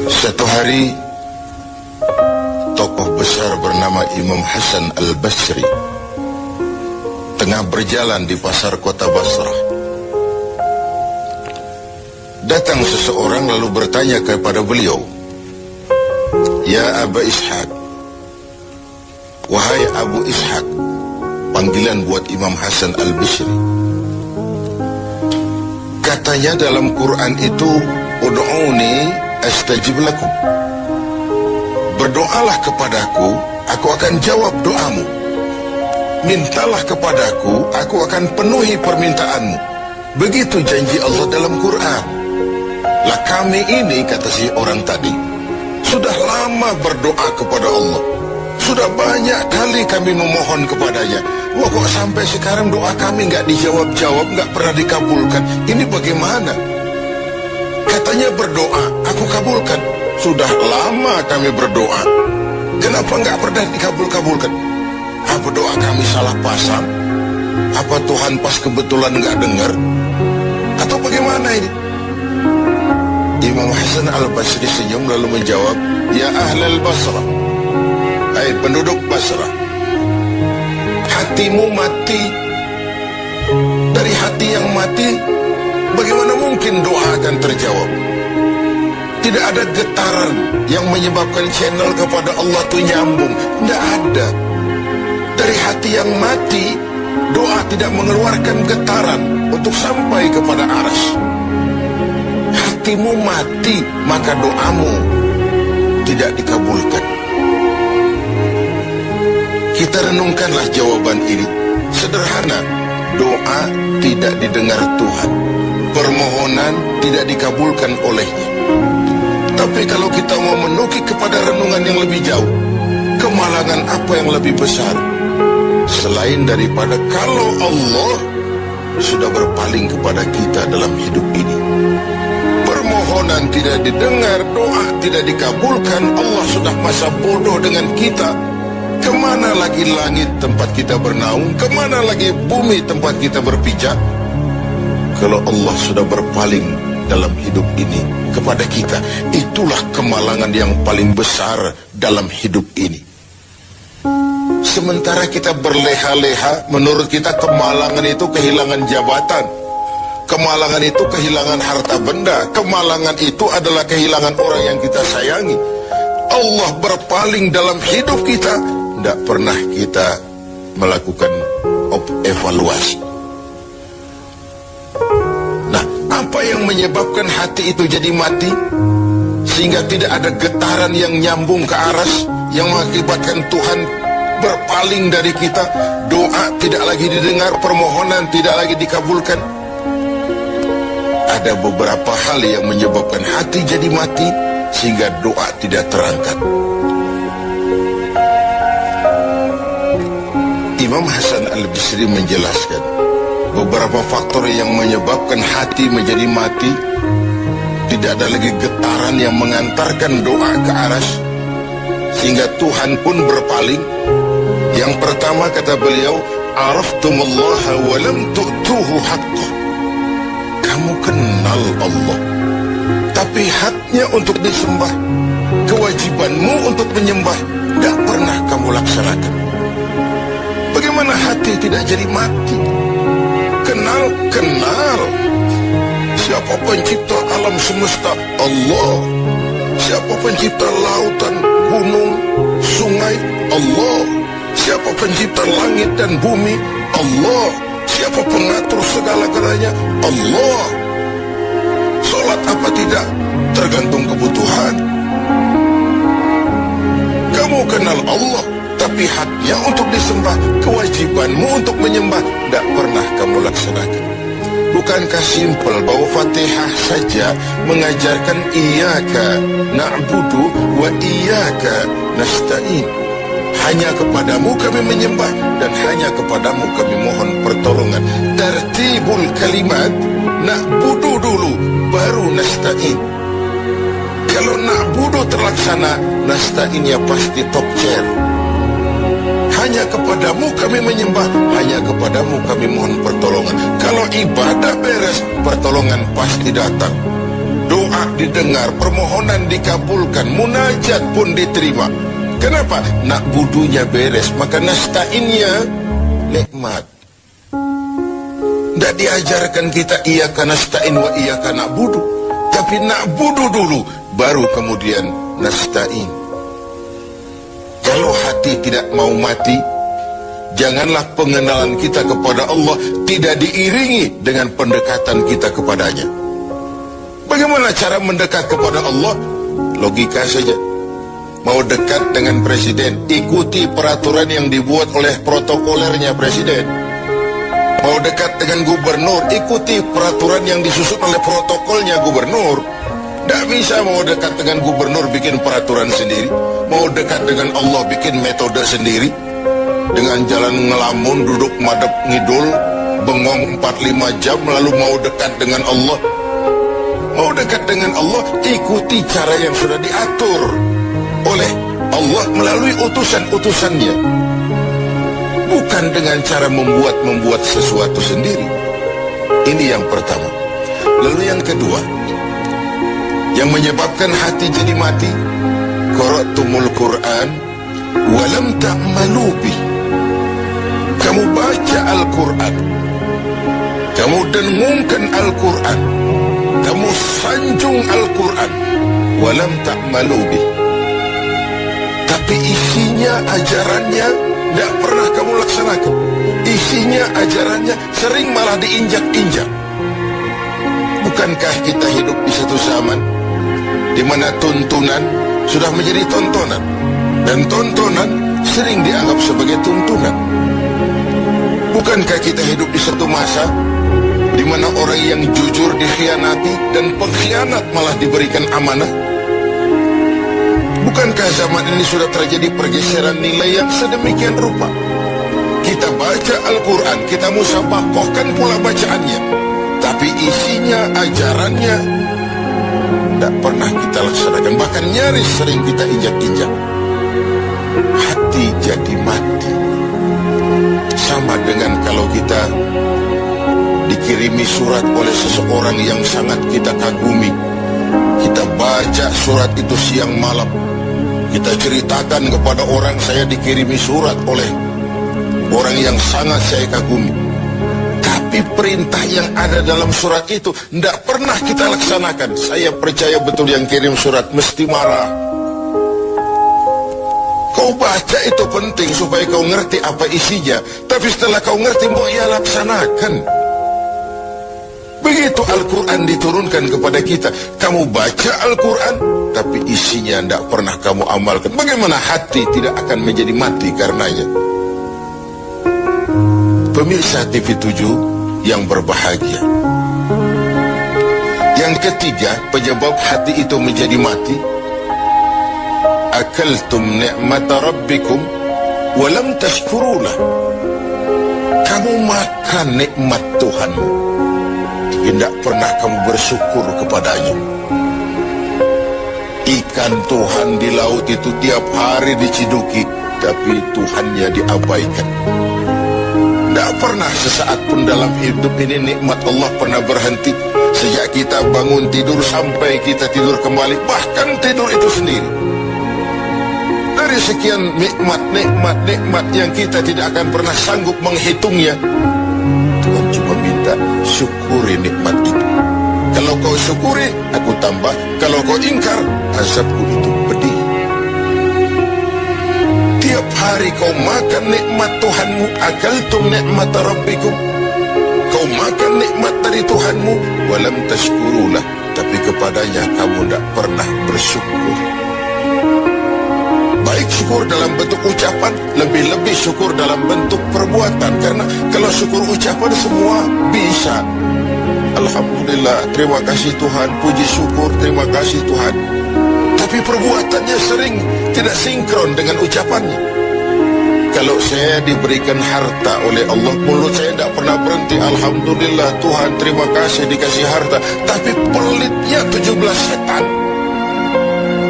Satu hari, tokoh besar bernama Imam Hasan Al-Basri tengah berjalan di pasar kota Basrah. Datang seseorang lalu bertanya kepada beliau, "Ya Aba Ishaq," wahai Abu Ishaq, panggilan buat Imam Hasan Al-Basri. Katanya dalam Quran itu, "Ud'uni astajib lakum." Berdoalah kepadaku, aku akan jawab doamu. Mintalah kepadaku, aku akan penuhi permintaanmu. Begitu janji Allah dalam Quran. Lah kami ini, kata si orang tadi, sudah lama berdoa kepada Allah. Sudah banyak kali kami memohon kepadanya. Wah, kok sampai sekarang doa kami nggak dijawab-jawab, nggak pernah dikabulkan. Ini bagaimana? Katanya berdoa, aku kabulkan. Sudah lama kami berdoa, kenapa nggak pernah dikabul-kabulkan? Apa doa kami salah pasang? Apa Tuhan pas kebetulan nggak dengar? Atau bagaimana ini? Imam Hasan Al-Basri senyum lalu menjawab, "Ya ahlal Basrah, hai penduduk Basrah, hatimu mati. Dari hati yang mati, bagaimana mungkin doa akan terjawab? Tidak ada getaran yang menyebabkan channel kepada Allah itu nyambung. Tidak ada. Dari hati yang mati, doa tidak mengeluarkan getaran untuk sampai kepada aras. Hatimu mati, maka doamu tidak dikabulkan." Kita renungkanlah jawaban ini. Sederhana, doa tidak didengar Tuhan, permohonan tidak dikabulkan olehnya. Tapi kalau kita mau menukik kepada renungan yang lebih jauh, kemalangan apa yang lebih besar selain daripada kalau Allah sudah berpaling kepada kita dalam hidup ini? Permohonan tidak didengar, doa tidak dikabulkan, Allah sudah masa bodoh dengan kita. Kemana lagi langit tempat kita bernaung? Kemana lagi bumi tempat kita berpijak? Kalau Allah sudah berpaling dalam hidup ini kepada kita, itulah kemalangan yang paling besar dalam hidup ini. Sementara kita berleha-leha, menurut kita kemalangan itu kehilangan jabatan, kemalangan itu kehilangan harta benda, kemalangan itu adalah kehilangan orang yang kita sayangi. Allah berpaling dalam hidup kita, tidak pernah kita melakukan evaluasi. Nah, apa yang menyebabkan hati itu jadi mati sehingga tidak ada getaran yang nyambung ke aras, yang mengakibatkan Tuhan berpaling dari kita, doa tidak lagi didengar, permohonan tidak lagi dikabulkan? Ada beberapa hal yang menyebabkan hati jadi mati sehingga doa tidak terangkat. Imam Hasan Al-Basri menjelaskan beberapa faktor yang menyebabkan hati menjadi mati. Tidak ada lagi getaran yang mengantarkan doa ke aras sehingga Tuhan pun berpaling. Yang pertama, kata beliau, "Araftumallaha wa lam tu'tuhu haqqah." Kamu kenal Allah, tapi haknya untuk disembah, kewajibanmu untuk menyembah, tidak pernah kamu laksanakan. Bagaimana hati tidak jadi mati? Kenal siapa pencipta alam semesta? Allah. Siapa pencipta lautan, gunung, sungai? Allah. Siapa pencipta langit dan bumi? Allah. Siapa pengatur segala-galanya? Allah. Salat apa tidak tergantung kebutuhan. Kamu kenal Allah, tapi haknya untuk disembah, kewajibanmu untuk menyembah, tidak pernah kamu laksanakan. Bukankah simpel bahwa Fatihah saja mengajarkan iyyaka na'budu wa iyyaka nasta'in? Hanya kepadamu kami menyembah dan hanya kepadamu kami mohon pertolongan. Tertibul kalimat, na'budu dulu baru nasta'in. Kalau na'budu terlaksana, nasta'innya pasti top chair. Hanya kepadamu kami menyembah, hanya kepadamu kami mohon pertolongan. Kalau ibadah beres, pertolongan pasti datang. Doa doa didengar, permohonan dikabulkan, munajat pun diterima. Kenapa? Nak budunya beres, maka nasta'innya nikmat. Tidak diajarkan kita iyyaka nasta'in wa iyyaka na'budu, tapi na'budu dulu, baru kemudian nasta'in. Kalau hati tidak mau mati, janganlah pengenalan kita kepada Allah tidak diiringi dengan pendekatan kita kepadanya. Bagaimana cara mendekat kepada Allah? Logika saja. Mau dekat dengan presiden, ikuti peraturan yang dibuat oleh protokolernya presiden. Mau dekat dengan gubernur, ikuti peraturan yang disusun oleh protokolnya gubernur. Tidak bisa mau dekat dengan gubernur bikin peraturan sendiri. Mau dekat dengan Allah bikin metode sendiri. Dengan jalan ngelamun, duduk madep ngidul, bengong 4-5 jam, lalu mau dekat dengan Allah. Mau dekat dengan Allah, ikuti cara yang sudah diatur oleh Allah melalui utusan-utusannya, bukan dengan cara membuat sesuatu sendiri. Ini yang pertama. Lalu yang kedua, yang menyebabkan hati jadi mati, qara'tumul Qur'an walam ta'malu bih. Kamu baca Al-Quran, kamu dengungkan Al-Quran, kamu sanjung Al-Quran, walam ta'malu bih, tapi isinya, ajarannya tidak pernah kamu laksanakan. Isinya, ajarannya sering malah diinjak-injak. Bukankah kita hidup di satu zaman di mana tuntunan sudah menjadi tontonan, dan tontonan sering dianggap sebagai tuntunan? Bukankah kita hidup di satu masa di mana orang yang jujur dikhianati dan pengkhianat malah diberikan amanah? Bukankah zaman ini sudah terjadi pergeseran nilai yang sedemikian rupa? Kita baca Al-Quran, kita musabakohkan pula bacaannya, tapi isinya, ajarannya tidak pernah kita laksanakan. Bahkan nyaris sering kita injak-injak. Hati jadi mati. Sama dengan kalau kita dikirimi surat oleh seseorang yang sangat kita kagumi. Kita baca surat itu siang malam. Kita ceritakan kepada orang, saya dikirimi surat oleh orang yang sangat saya kagumi. Tapi perintah yang ada dalam surat itu tidak pernah kita laksanakan. Saya percaya betul yang kirim surat mesti marah. Kau baca itu penting supaya kau ngerti apa isinya, tapi setelah kau ngerti mau ia laksanakan. Begitu Al-Quran diturunkan kepada kita, kamu baca Al-Quran, tapi isinya tidak pernah kamu amalkan. Bagaimana hati tidak akan menjadi mati karenanya? Pemirsa TV7 yang berbahagia, yang ketiga penyebab hati itu menjadi mati, akaltum ni'mata rabbikum walam tashkurulah. Kamu makan nikmat Tuhanmu, tidak pernah kamu bersyukur kepadanya. Ikan Tuhan di laut itu tiap hari diciduki, tapi Tuhannya diabaikan. Tidak pernah sesaat pun dalam hidup ini nikmat Allah pernah berhenti. Sejak kita bangun tidur sampai kita tidur kembali, bahkan tidur itu sendiri. Dari sekian nikmat yang kita tidak akan pernah sanggup menghitungnya, Tuhan cuma minta syukuri nikmat itu. Kalau kau syukuri, aku tambah. Kalau kau ingkar, azabku itu pedih. Tiap hari kau makan nikmat Tuhanmu, akaltum nikmat rabbikum. Kau makan nikmat dari Tuhanmu, walam tashkurulah, tapi kepadanya kamu tidak pernah bersyukur. Baik syukur dalam bentuk ucapan, lebih-lebih syukur dalam bentuk perbuatan. Karena kalau syukur ucapan semua bisa. Alhamdulillah, terima kasih Tuhan, puji syukur, terima kasih Tuhan. Tapi perbuatannya sering tidak sinkron dengan ucapannya. Kalau saya diberikan harta oleh Allah, mulut saya tidak pernah berhenti. Alhamdulillah Tuhan, terima kasih dikasih harta. Tapi pelitnya 17 setan.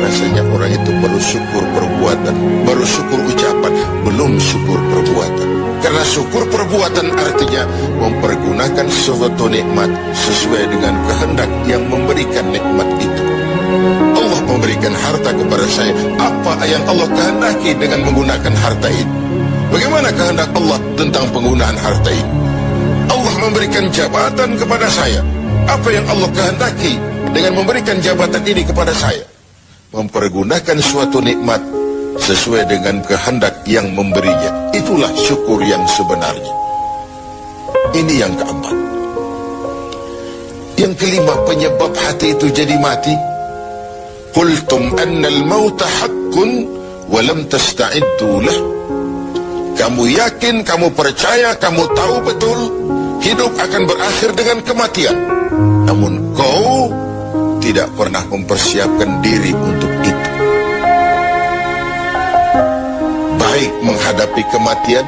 Rasanya orang itu baru syukur perbuatan, baru syukur ucapan, belum syukur perbuatan. Karena syukur perbuatan artinya mempergunakan suatu nikmat sesuai dengan kehendak yang memberikan nikmat itu. memberikan harta kepada saya, apa yang Allah kehendaki dengan menggunakan harta itu? Bagaimana kehendak Allah tentang penggunaan harta itu? Allah memberikan jabatan kepada saya, apa yang Allah kehendaki dengan memberikan jabatan ini kepada saya? Mempergunakan suatu nikmat sesuai dengan kehendak yang memberinya. Itulah syukur yang sebenarnya. Ini yang keempat. Yang kelima, penyebab hati itu jadi mati. Qultum annal mauta haqqun wa lam tasta'iddu lah. Kamu yakin, kamu percaya, kamu tahu betul hidup akan berakhir dengan kematian. Namun kau tidak pernah mempersiapkan diri untuk itu. Baik menghadapi kematian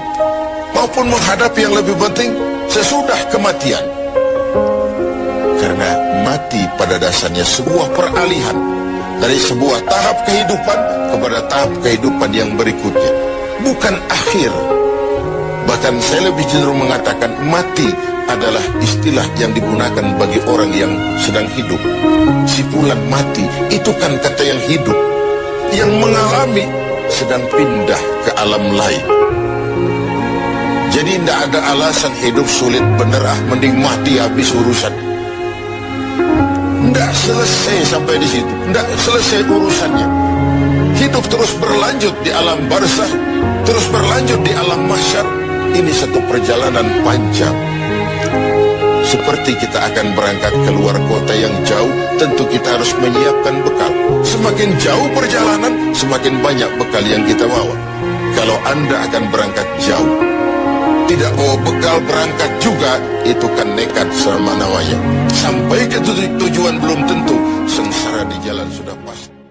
maupun menghadapi yang lebih penting sesudah kematian. Karena mati pada dasarnya sebuah peralihan dari sebuah tahap kehidupan kepada tahap kehidupan yang berikutnya, bukan akhir. Bahkan saya lebih cenderung mengatakan mati adalah istilah yang digunakan bagi orang yang sedang hidup. Sipulan mati itu kan kata yang hidup, yang mengalami sedang pindah ke alam lain. Jadi tidak ada alasan hidup sulit bener, mending mati habis urusan. Tidak selesai sampai di situ, tidak selesai urusannya. Hidup terus berlanjut di alam barzakh, terus berlanjut di alam mahsyar. Ini satu perjalanan panjang. Seperti kita akan berangkat keluar kota yang jauh, tentu kita harus menyiapkan bekal. Semakin jauh perjalanan, semakin banyak bekal yang kita bawa. Kalau Anda akan berangkat jauh, tidak bawa bekal berangkat juga, itu kan nekat sama namanya. Sampai ke tujuan belum tentu, sengsara di jalan sudah pasti.